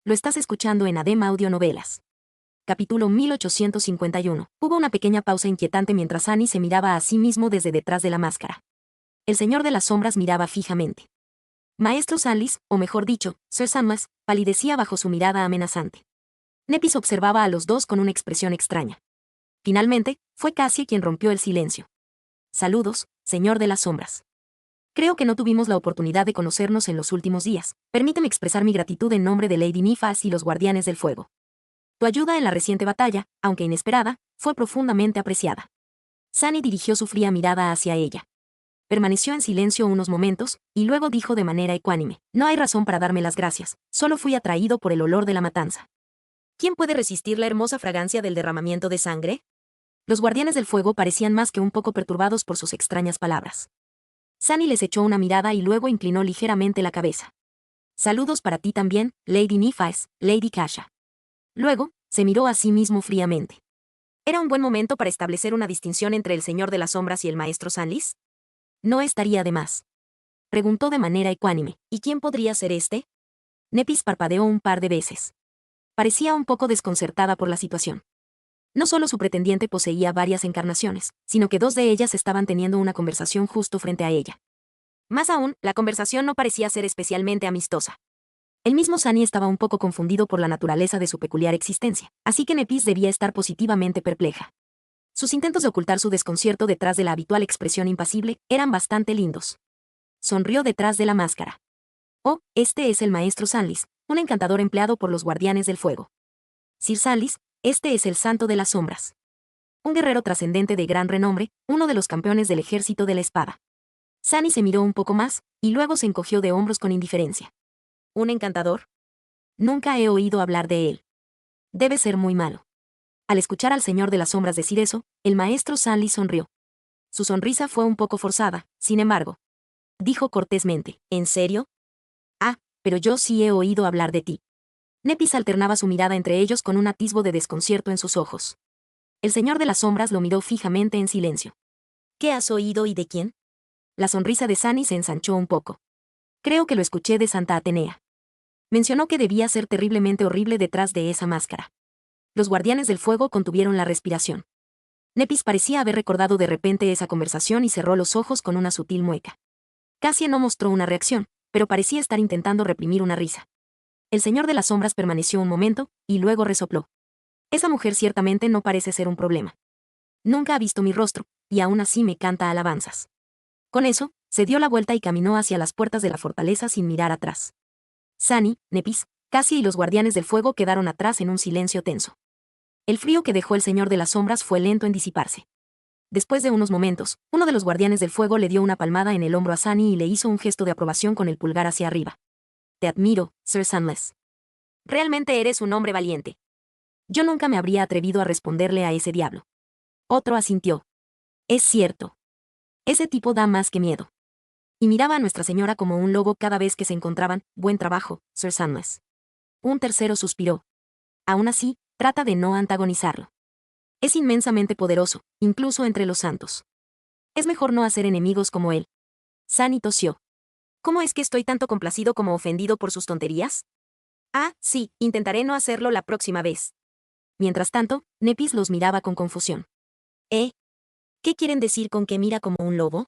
Lo estás escuchando en ADEM Audionovelas. Capítulo 1851. Hubo una pequeña pausa inquietante mientras Annie se miraba a sí mismo desde detrás de la máscara. El señor de las sombras miraba fijamente. Maestro Sanlis, o mejor dicho, Sir Sanmas, palidecía bajo su mirada amenazante. Nepis observaba a los dos con una expresión extraña. Finalmente, fue Cassie quien rompió el silencio. Saludos, señor de las sombras. Creo que no tuvimos la oportunidad de conocernos en los últimos días. Permíteme expresar mi gratitud en nombre de Lady Nifas y los Guardianes del Fuego. Tu ayuda en la reciente batalla, aunque inesperada, fue profundamente apreciada. Sunny dirigió su fría mirada hacia ella. Permaneció en silencio unos momentos, y luego dijo de manera ecuánime: no hay razón para darme las gracias, solo fui atraído por el olor de la matanza. ¿Quién puede resistir la hermosa fragancia del derramamiento de sangre? Los Guardianes del Fuego parecían más que un poco perturbados por sus extrañas palabras. Sunny les echó una mirada y luego inclinó ligeramente la cabeza. Saludos para ti también, Lady Nifas, Lady Kasha. Luego, se miró a sí mismo fríamente. ¿Era un buen momento para establecer una distinción entre el Señor de las Sombras y el Maestro Sanlis? No estaría de más. Preguntó de manera ecuánime: ¿y quién podría ser este? Nepis parpadeó un par de veces. Parecía un poco desconcertada por la situación. No solo su pretendiente poseía varias encarnaciones, sino que dos de ellas estaban teniendo una conversación justo frente a ella. Más aún, la conversación no parecía ser especialmente amistosa. El mismo Sunny estaba un poco confundido por la naturaleza de su peculiar existencia, así que Nepis debía estar positivamente perpleja. Sus intentos de ocultar su desconcierto detrás de la habitual expresión impasible eran bastante lindos. Sonrió detrás de la máscara. Oh, este es el Maestro Sanlis, un encantador empleado por los Guardianes del Fuego. Sir Sanlis, este es el Santo de las Sombras. Un guerrero trascendente de gran renombre, uno de los campeones del Ejército de la Espada. Sunny se miró un poco más, y luego se encogió de hombros con indiferencia. ¿Un encantador? Nunca he oído hablar de él. Debe ser muy malo. Al escuchar al Señor de las Sombras decir eso, el Maestro Sanlis sonrió. Su sonrisa fue un poco forzada, sin embargo. Dijo cortésmente: ¿en serio? Ah, pero yo sí he oído hablar de ti. Nepis alternaba su mirada entre ellos con un atisbo de desconcierto en sus ojos. El Señor de las Sombras lo miró fijamente en silencio. ¿Qué has oído y de quién? La sonrisa de Sunny se ensanchó un poco. Creo que lo escuché de Santa Atenea. Mencionó que debía ser terriblemente horrible detrás de esa máscara. Los Guardianes del Fuego contuvieron la respiración. Nepis parecía haber recordado de repente esa conversación y cerró los ojos con una sutil mueca. Cassie no mostró una reacción, pero parecía estar intentando reprimir una risa. El Señor de las Sombras permaneció un momento, y luego resopló. Esa mujer ciertamente no parece ser un problema. Nunca ha visto mi rostro, y aún así me canta alabanzas. Con eso, se dio la vuelta y caminó hacia las puertas de la fortaleza sin mirar atrás. Sunny, Nepis, Cassie y los Guardianes del Fuego quedaron atrás en un silencio tenso. El frío que dejó el Señor de las Sombras fue lento en disiparse. Después de unos momentos, uno de los Guardianes del Fuego le dio una palmada en el hombro a Sunny y le hizo un gesto de aprobación con el pulgar hacia arriba. Te admiro, Sir Sanlis. Realmente eres un hombre valiente. Yo nunca me habría atrevido a responderle a ese diablo. Otro asintió. Es cierto. Ese tipo da más que miedo. Y miraba a Nuestra Señora como un lobo cada vez que se encontraban. Buen trabajo, Sir Sanlis. Un tercero suspiró. Aún así, trata de no antagonizarlo. Es inmensamente poderoso, incluso entre los santos. Es mejor no hacer enemigos como él. Sunny tosió. ¿Cómo es que estoy tanto complacido como ofendido por sus tonterías? Ah, sí, intentaré no hacerlo la próxima vez. Mientras tanto, Nepis los miraba con confusión. ¿Qué quieren decir con que mira como un lobo?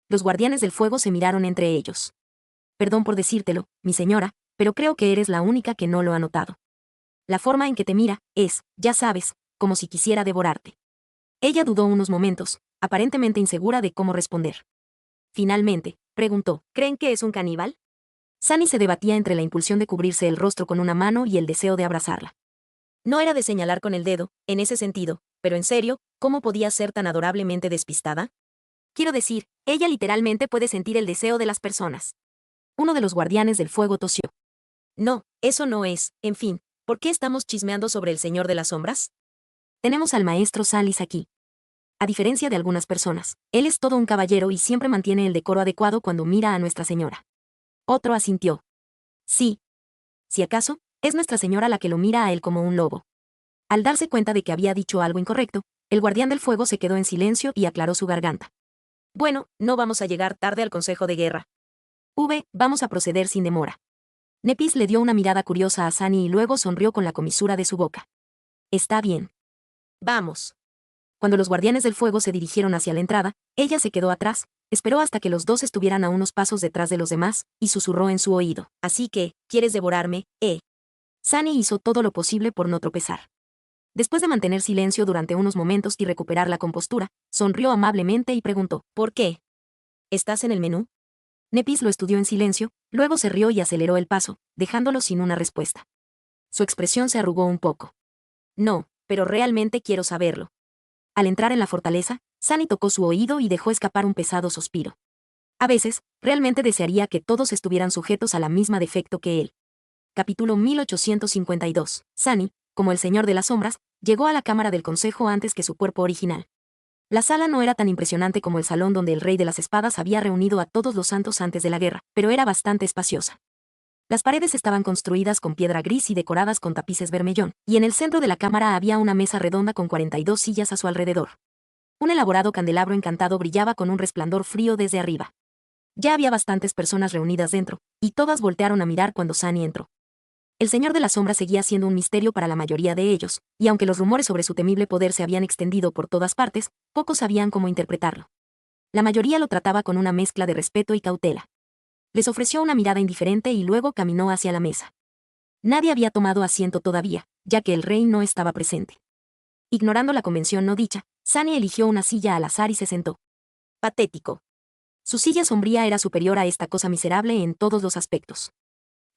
Los Guardianes del Fuego se miraron entre ellos. Perdón por decírtelo, mi señora, pero creo que eres la única que no lo ha notado. La forma en que te mira es, ya sabes, como si quisiera devorarte. Ella dudó unos momentos, aparentemente insegura de cómo responder. Finalmente, preguntó: ¿creen que es un caníbal? Sunny se debatía entre la impulsión de cubrirse el rostro con una mano y el deseo de abrazarla. No era de señalar con el dedo, en ese sentido, pero en serio, ¿cómo podía ser tan adorablemente despistada? Quiero decir, ella literalmente puede sentir el deseo de las personas. Uno de los Guardianes del Fuego tosió. No, eso no es, en fin, ¿por qué estamos chismeando sobre el Señor de las Sombras? Tenemos al Maestro Sanlis aquí. A diferencia de algunas personas, él es todo un caballero y siempre mantiene el decoro adecuado cuando mira a Nuestra Señora. Otro asintió. Sí. Si acaso, es Nuestra Señora la que lo mira a él como un lobo. Al darse cuenta de que había dicho algo incorrecto, el Guardián del Fuego se quedó en silencio y aclaró su garganta. Bueno, no vamos a llegar tarde al Consejo de Guerra. Vamos a proceder sin demora. Nepis le dio una mirada curiosa a Sunny y luego sonrió con la comisura de su boca. Está bien. Vamos. Cuando los guardianes del fuego se dirigieron hacia la entrada, ella se quedó atrás, esperó hasta que los dos estuvieran a unos pasos detrás de los demás, y susurró en su oído. Así que, ¿quieres devorarme, Sunny hizo todo lo posible por no tropezar. Después de mantener silencio durante unos momentos y recuperar la compostura, sonrió amablemente y preguntó, ¿por qué? ¿Estás en el menú? Nepis lo estudió en silencio, luego se rió y aceleró el paso, dejándolo sin una respuesta. Su expresión se arrugó un poco. No, pero realmente quiero saberlo. Al entrar en la fortaleza, Sunny tocó su oído y dejó escapar un pesado suspiro. A veces, realmente desearía que todos estuvieran sujetos a la misma defecto que él. Capítulo 1852. Sunny, como el Señor de las Sombras, llegó a la Cámara del Consejo antes que su cuerpo original. La sala no era tan impresionante como el salón donde el Rey de las Espadas había reunido a todos los santos antes de la guerra, pero era bastante espaciosa. Las paredes estaban construidas con piedra gris y decoradas con tapices bermellón, y en el centro de la cámara había una mesa redonda con 42 sillas a su alrededor. Un elaborado candelabro encantado brillaba con un resplandor frío desde arriba. Ya había bastantes personas reunidas dentro, y todas voltearon a mirar cuando Sunny entró. El Señor de las Sombras seguía siendo un misterio para la mayoría de ellos, y aunque los rumores sobre su temible poder se habían extendido por todas partes, pocos sabían cómo interpretarlo. La mayoría lo trataba con una mezcla de respeto y cautela. Les ofreció una mirada indiferente y luego caminó hacia la mesa. Nadie había tomado asiento todavía, ya que el rey no estaba presente. Ignorando la convención no dicha, Sunny eligió una silla al azar y se sentó. Patético. Su silla sombría era superior a esta cosa miserable en todos los aspectos.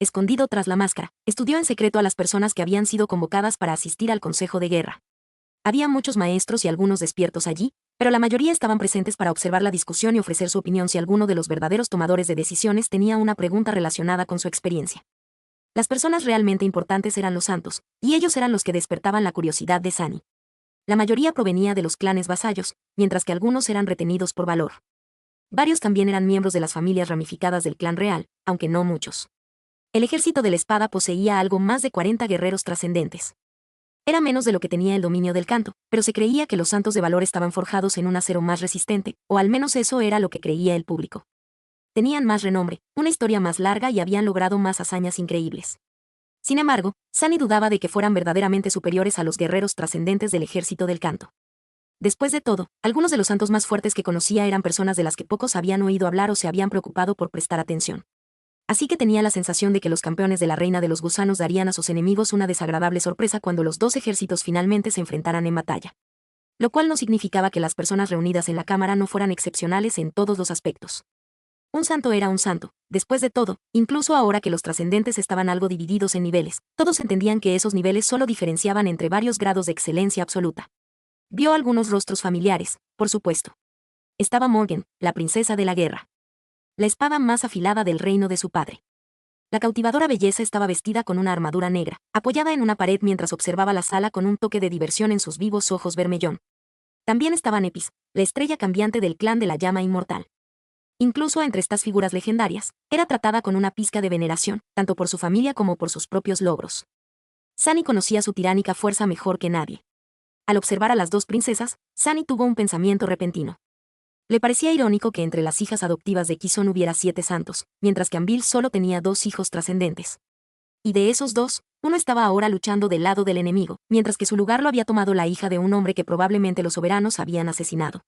Escondido tras la máscara, estudió en secreto a las personas que habían sido convocadas para asistir al Consejo de Guerra. Había muchos maestros y algunos despiertos allí, pero la mayoría estaban presentes para observar la discusión y ofrecer su opinión si alguno de los verdaderos tomadores de decisiones tenía una pregunta relacionada con su experiencia. Las personas realmente importantes eran los santos, y ellos eran los que despertaban la curiosidad de Sunny. La mayoría provenía de los clanes vasallos, mientras que algunos eran retenidos por valor. Varios también eran miembros de las familias ramificadas del clan real, aunque no muchos. El ejército de la espada poseía algo más de 40 guerreros trascendentes. Era menos de lo que tenía el dominio del canto, pero se creía que los santos de valor estaban forjados en un acero más resistente, o al menos eso era lo que creía el público. Tenían más renombre, una historia más larga y habían logrado más hazañas increíbles. Sin embargo, Sunny dudaba de que fueran verdaderamente superiores a los guerreros trascendentes del ejército del canto. Después de todo, algunos de los santos más fuertes que conocía eran personas de las que pocos habían oído hablar o se habían preocupado por prestar atención. Así que tenía la sensación de que los campeones de la Reina de los Gusanos darían a sus enemigos una desagradable sorpresa cuando los dos ejércitos finalmente se enfrentaran en batalla. Lo cual no significaba que las personas reunidas en la cámara no fueran excepcionales en todos los aspectos. Un santo era un santo, después de todo, incluso ahora que los trascendentes estaban algo divididos en niveles, todos entendían que esos niveles solo diferenciaban entre varios grados de excelencia absoluta. Vio algunos rostros familiares, por supuesto. Estaba Morgan, la princesa de la guerra. La espada más afilada del reino de su padre. La cautivadora belleza estaba vestida con una armadura negra, apoyada en una pared mientras observaba la sala con un toque de diversión en sus vivos ojos bermellón. También estaba Nepis, la estrella cambiante del clan de la llama inmortal. Incluso entre estas figuras legendarias, era tratada con una pizca de veneración, tanto por su familia como por sus propios logros. Sunny conocía su tiránica fuerza mejor que nadie. Al observar a las dos princesas, Sunny tuvo un pensamiento repentino. Le parecía irónico que entre las hijas adoptivas de Kison hubiera 7 santos, mientras que Anvil solo tenía 2 hijos trascendentes. Y de esos 2, uno estaba ahora luchando del lado del enemigo, mientras que su lugar lo había tomado la hija de un hombre que probablemente los soberanos habían asesinado.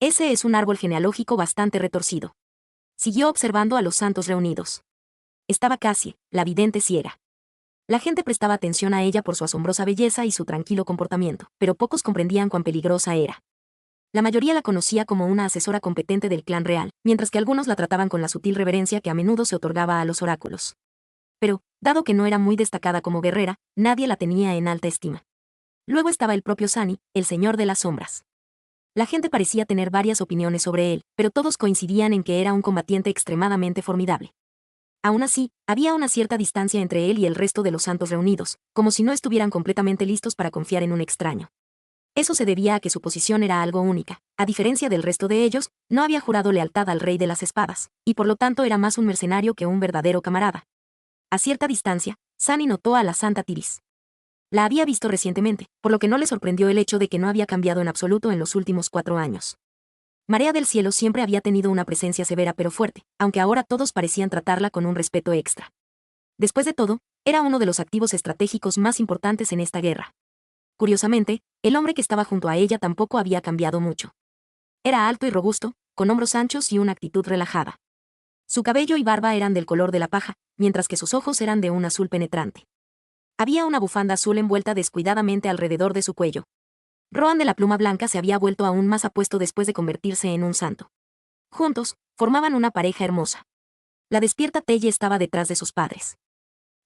Ese es un árbol genealógico bastante retorcido. Siguió observando a los santos reunidos. Estaba Cassie, la vidente ciega. La gente prestaba atención a ella por su asombrosa belleza y su tranquilo comportamiento, pero pocos comprendían cuán peligrosa era. La mayoría la conocía como una asesora competente del clan real, mientras que algunos la trataban con la sutil reverencia que a menudo se otorgaba a los oráculos. Pero, dado que no era muy destacada como guerrera, nadie la tenía en alta estima. Luego estaba el propio Sunny, el Señor de las Sombras. La gente parecía tener varias opiniones sobre él, pero todos coincidían en que era un combatiente extremadamente formidable. Aún así, había una cierta distancia entre él y el resto de los santos reunidos, como si no estuvieran completamente listos para confiar en un extraño. Eso se debía a que su posición era algo única. A diferencia del resto de ellos, no había jurado lealtad al Rey de las Espadas, y por lo tanto era más un mercenario que un verdadero camarada. A cierta distancia, Sunny notó a la Santa Tiris. La había visto recientemente, por lo que no le sorprendió el hecho de que no había cambiado en absoluto en los últimos 4 años. Marea del Cielo siempre había tenido una presencia severa pero fuerte, aunque ahora todos parecían tratarla con un respeto extra. Después de todo, era uno de los activos estratégicos más importantes en esta guerra. Curiosamente, el hombre que estaba junto a ella tampoco había cambiado mucho. Era alto y robusto, con hombros anchos y una actitud relajada. Su cabello y barba eran del color de la paja, mientras que sus ojos eran de un azul penetrante. Había una bufanda azul envuelta descuidadamente alrededor de su cuello. Rohan de la Pluma Blanca se había vuelto aún más apuesto después de convertirse en un santo. Juntos, formaban una pareja hermosa. La despierta Telle estaba detrás de sus padres.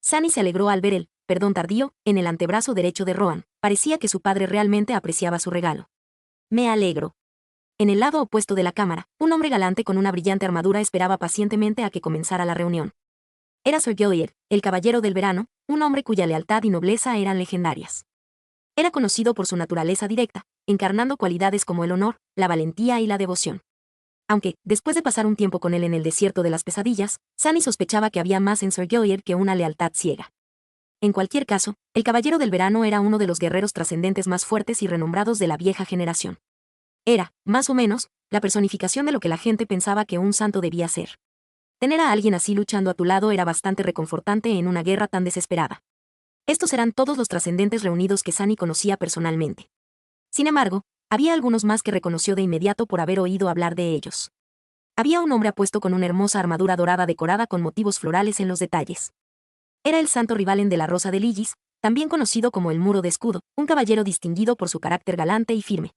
Sunny se alegró al ver el perdón tardío en el antebrazo derecho de Rohan. Parecía que su padre realmente apreciaba su regalo. Me alegro. En el lado opuesto de la cámara, un hombre galante con una brillante armadura esperaba pacientemente a que comenzara la reunión. Era Sir Gilliard, el caballero del verano, un hombre cuya lealtad y nobleza eran legendarias. Era conocido por su naturaleza directa, encarnando cualidades como el honor, la valentía y la devoción. Aunque, después de pasar un tiempo con él en el desierto de las pesadillas, Sunny sospechaba que había más en Sir Gilliard que una lealtad ciega. En cualquier caso, el caballero del verano era uno de los guerreros trascendentes más fuertes y renombrados de la vieja generación. Era, más o menos, la personificación de lo que la gente pensaba que un santo debía ser. Tener a alguien así luchando a tu lado era bastante reconfortante en una guerra tan desesperada. Estos eran todos los trascendentes reunidos que Sunny conocía personalmente. Sin embargo, había algunos más que reconoció de inmediato por haber oído hablar de ellos. Había un hombre apuesto con una hermosa armadura dorada decorada con motivos florales en los detalles. Era el santo Rivalen de la Rosa de Lillis, también conocido como el Muro de Escudo, un caballero distinguido por su carácter galante y firme.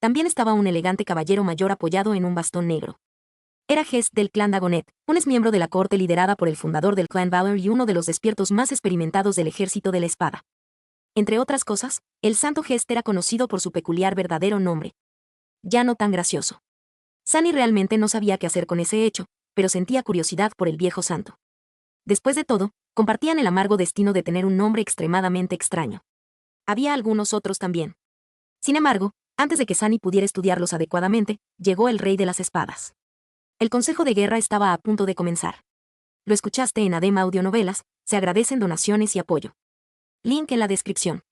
También estaba un elegante caballero mayor apoyado en un bastón negro. Era Hest del clan Dagonet, un exmiembro de la corte liderada por el fundador del clan Valor y uno de los despiertos más experimentados del ejército de la espada. Entre otras cosas, el santo Hest era conocido por su peculiar verdadero nombre. Ya no tan gracioso. Sunny realmente no sabía qué hacer con ese hecho, pero sentía curiosidad por el viejo santo. Después de todo, compartían el amargo destino de tener un nombre extremadamente extraño. Había algunos otros también. Sin embargo, antes de que Sunny pudiera estudiarlos adecuadamente, llegó el rey de las espadas. El consejo de guerra estaba a punto de comenzar. Lo escuchaste en ADEM Audionovelas, se agradecen donaciones y apoyo. Link en la descripción.